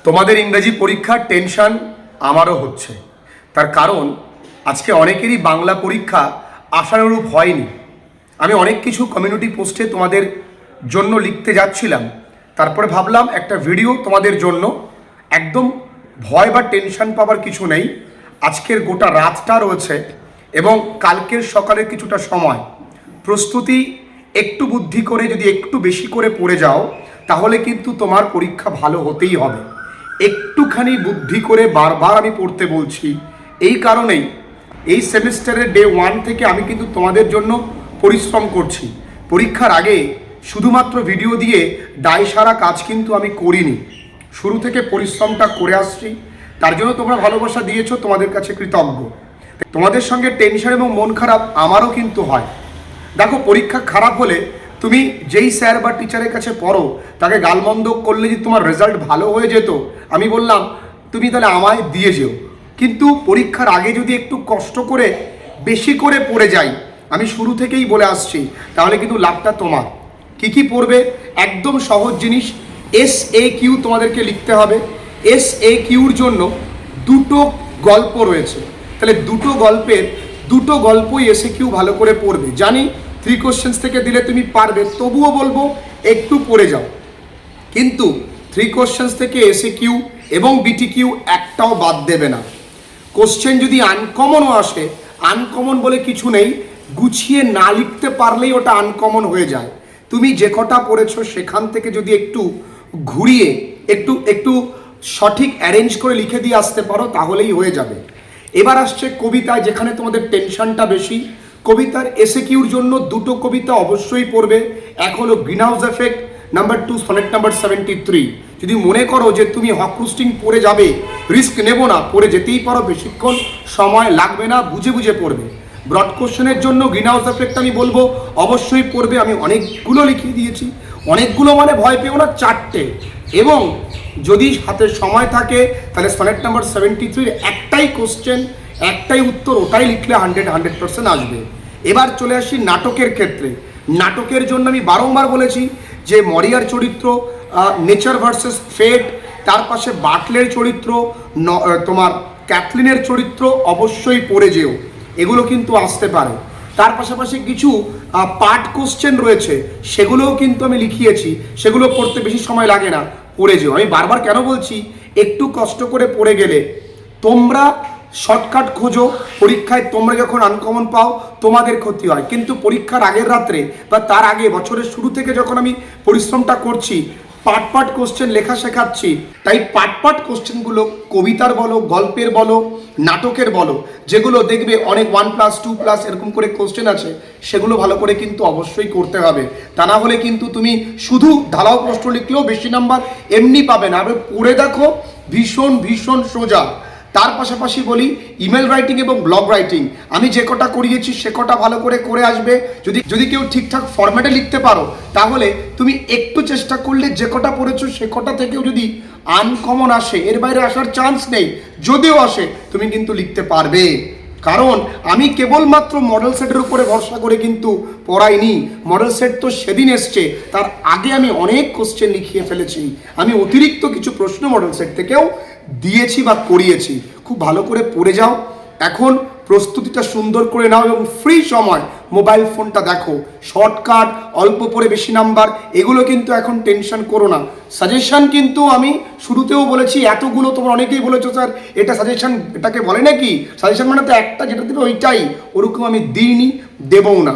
তোমাদের ইংরেজি পরীক্ষার টেনশন আমারও হচ্ছে। তার কারণ আজকে অনেকেরই বাংলা পরীক্ষা আশানুরূপ হয়নি। আমি অনেক কিছু কমিউনিটি পোস্টে তোমাদের জন্য লিখতে যাচ্ছিলাম, তারপরে ভাবলাম একটা ভিডিও তোমাদের জন্য। একদম ভয় বা টেনশন পাওয়ার কিছু নেই। আজকের গোটা রাতটা রয়েছে এবং কালকের সকালের কিছুটা সময় প্রস্তুতি একটু বুদ্ধি করে যদি একটু বেশি করে পড়ে যাও তাহলে কিন্তু তোমার পরীক্ষা ভালো হতেই হবে। একটুখানি বুদ্ধি করে বারবার আমি পড়তে বলছি এই কারণেই এই সেমিস্টারের ডে 1 থেকে আমি কিন্তু তোমাদের জন্য পরিশ্রম করছি। পরীক্ষার আগে শুধুমাত্র ভিডিও দিয়ে দায় সারা কাজ কিন্তু আমি করিনি, শুরু থেকে পরিশ্রমটা করে আসছি। তার জন্য তোমরা ভালোবাসা দিয়েছো, তোমাদের কাছে কৃতজ্ঞ। তোমাদের সঙ্গে টেনশন এবং মন খারাপ আমারও কিন্তু হয়। দেখো, পরীক্ষা খারাপ হলে তুমি যেই স্যার বা টিচারের কাছে পড়ো তাকে গালমন্দ করলে যদি তোমার রেজাল্ট ভালো হয়ে যেত, আমি বললাম তুমি তাহলে আমায় দিয়ে যেও। কিন্তু পরীক্ষার আগে যদি একটু কষ্ট করে বেশি করে পড়ে যাই, আমি শুরু থেকেই বলে আসছি, তাহলে কিন্তু লাভটা তোমার। কি কি পড়বে? একদম সহজ জিনিস, SAQ তোমাদেরকে লিখতে হবে। SAQর জন্য দুটো গল্প রয়েছে, তাহলে দুটো গল্পই SAQ ভালো করে পড়বে। জানি 3 কোশ্চেন্স থেকে দিলে তুমি পারবে, তবুও বলবো একটু পড়ে যাও। কিন্তু 3 কোশ্চেন্স থেকে SAQ এবং BTQ একটাও বাদ দেবে না। কোশ্চেন যদি আনকমনও আসে, আনকমন বলে কিছু নেই, গুছিয়ে না লিখতে পারলেই ওটা আনকমন হয়ে যায়। তুমি যে কটা পড়েছো সেখান থেকে যদি একটু ঘুরিয়ে একটু সঠিক অ্যারেঞ্জ করে লিখে দিয়ে আসতে পারো তাহলেই হয়ে যাবে। এবার আসছে কবিতা, যেখানে তোমাদের টেনশনটা বেশি। কবিতার SAQর জন্য দুটো কবিতা অবশ্যই পড়বে। এক হলো green house effect, number 2 sonnet number 73। যদি মনে করো যে তুমি হকরুস্টিং পড়ে যাবে, রিস্ক নেব না, পড়ে যেতেই পারো, বেশিক্ষণ সময় লাগবে না, বুঝে বুঝে পড়বে। ব্রড কোশ্চেনের জন্য গ্রিন হাউস এফেক্ট আমি বলবো অবশ্যই পড়বে। আমি অনেকগুলো লিখিয়ে দিয়েছি, অনেকগুলো মানে ভয় পেও না, 4টে। এবং যদি হাতে সময় থাকে তাহলে সনেট নাম্বার 73 একটাই কোশ্চেন, একটাই উত্তর, ওটাই লিখলে 100% আসবে। এবার চলে আসি নাটকের ক্ষেত্রে। নাটকের জন্য আমি বারংবার বলেছি যে মরিয়ার চরিত্র, নেচার ভার্সেস ফেট, তার পাশে বাটলের চরিত্র, তোমার ক্যাথলিনের চরিত্র অবশ্যই পড়ে যেও, এগুলো কিন্তু আসতে পারে। তার পাশাপাশি কিছু পার্ট কোশ্চেন রয়েছে, সেগুলোও কিন্তু আমি লিখিয়েছি, সেগুলো পড়তে বেশি সময় লাগে না, পড়ে যেও। আমি বারবার কেন বলছি, একটু কষ্ট করে পড়ে গেলে তোমরা শর্টকাট খোঁজো, পরীক্ষায় তোমরা যখন আনকমন পাও তোমাদের ক্ষতি হয়। কিন্তু পরীক্ষার আগের রাত্রে বা তার আগে বছরের শুরু থেকে যখন আমি পরিশ্রমটা করছি, পার্ট কোশ্চেন লেখা শেখাচ্ছি, তাই পার্ট কোশ্চেনগুলো কবিতার বলো, গল্পের বলো, নাটকের বলো, যেগুলো দেখবে অনেক 1+, 2+ এরকম করে কোশ্চেন আছে, সেগুলো ভালো করে কিন্তু অবশ্যই করতে হবে। তা না হলে কিন্তু তুমি শুধু ঢালাও প্রশ্ন লিখলেও বেশি নাম্বার এমনি পাবে না। পড়ে দেখো, ভীষণ সোজা। তার পাশাপাশি বলি ইমেল রাইটিং এবং ব্লগ রাইটিং, আমি যে কটা করিয়েছি সে কটা ভালো করে আসবে। যদি কেউ ঠিকঠাক ফরম্যাটে লিখতে পারো তাহলে তুমি একটু চেষ্টা করলে যে কটা পড়েছো সে কটা থেকেও যদি আনকমন আসে, এর বাইরে আসার চান্স নেই, যদিও আসে তুমি কিন্তু লিখতে পারবে। কারণ আমি কেবলমাত্র মডেল সেটের উপরে ভরসা করে কিন্তু পড়াইনি। মডেল সেট তো সেদিন এসছে, তার আগে আমি অনেক কোশ্চেন লিখিয়ে ফেলেছি। আমি অতিরিক্ত কিছু প্রশ্ন মডেল সেট থেকেও দিয়েছি বা করিয়েছি। খুব ভালো করে পড়ে যাও, এখন প্রস্তুতিটা সুন্দর করে নাও এবং ফ্রি সময় মোবাইল ফোনটা দেখো। শর্টকাট, অল্প পড়ে বেশি নাম্বার, এগুলো কিন্তু এখন টেনশন করো না। সাজেশন কিন্তু আমি শুরুতেও বলেছি, এতগুলো তোমরা অনেকেই বলেছো স্যার এটা সাজেশন, এটাকে বলে নাকি সাজেশন, মানে তো একটা যেটা দেবে ওইটাই, ওরকম আমি দিইনি, দেবও না।